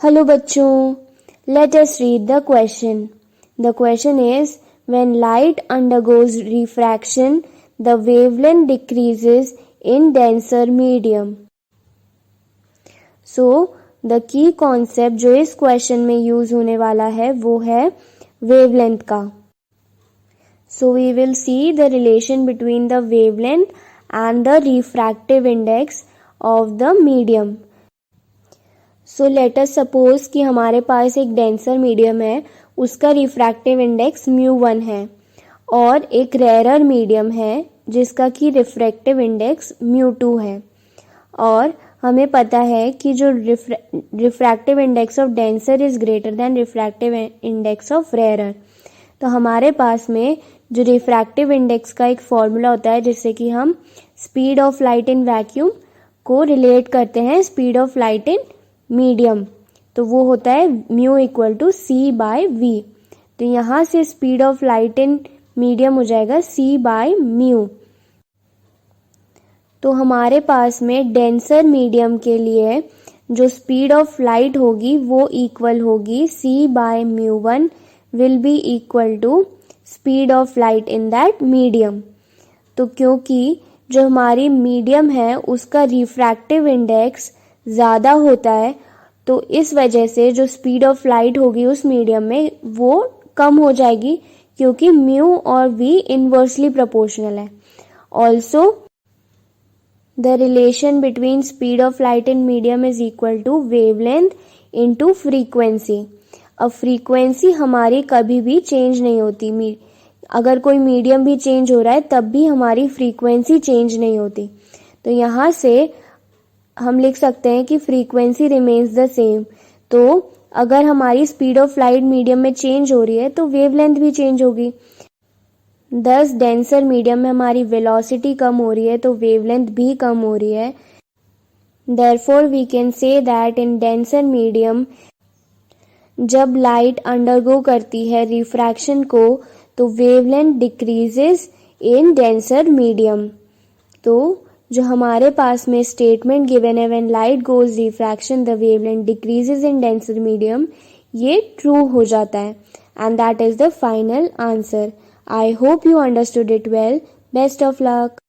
Hello बच्चों, let us read the question. The question is, when light undergoes refraction, the wavelength decreases in denser medium. So, the key concept जो इस question में use होने वाला है वो है wavelength का. So, we will see the relation between the wavelength and the refractive index of the medium. So let us suppose कि हमारे पास एक डेंसर मीडियम है, उसका रिफ्रैक्टिव इंडेक्स μ1 है, और एक रेयरर मीडियम है जिसका कि रिफ्रैक्टिव इंडेक्स μ2 है. और हमें पता है कि जो refractive index of denser is greater than refractive index of rarer. तो हमारे पास में जो रिफ्रैक्टिव इंडेक्स का एक फॉर्मूला होता है जिससे कि हम speed of light in vacuum को रिलेट करते हैं speed of light in medium, तो वो होता है mu equal to c by v. तो यहाँ से speed of light in medium हो जाएगा सी बाय म्यू. तो हमारे पास में डेंसर मीडियम के लिए जो स्पीड ऑफ लाइट होगी वो इक्वल होगी C by μ1 will be equal to speed of light in that medium. तो क्योंकि जो हमारी मीडियम है उसका रिफ्रैक्टिव इंडेक्स ज़्यादा होता है, तो इस वजह से जो स्पीड ऑफ लाइट होगी उस मीडियम में वो कम हो जाएगी, क्योंकि म्यू और वी इनवर्सली प्रोपोर्शनल है. Also the relation between speed of light in medium is equal to wavelength into frequency. अब फ्रीक्वेंसी हमारी कभी भी चेंज नहीं होती, अगर कोई मीडियम भी चेंज हो रहा है तब भी हमारी फ्रीक्वेंसी चेंज नहीं होती. तो यहाँ से हम लिख सकते हैं कि फ्रीक्वेंसी रिमेन्स द सेम. तो अगर हमारी स्पीड ऑफ लाइट मीडियम में चेंज हो रही है तो वेवलेंथ भी चेंज होगी. दस डेंसर मीडियम में हमारी वेलोसिटी कम हो रही है तो वेवलेंथ भी कम हो रही है. Therefore we can say that in denser medium जब लाइट अंडरगो करती है रिफ्रैक्शन को तो wavelength decreases in denser medium. तो जो हमारे पास में स्टेटमेंट गिवन है when light goes refraction the wavelength decreases in denser medium, ये ट्रू हो जाता है. And that is the final answer. I hope you understood it well. Best of luck.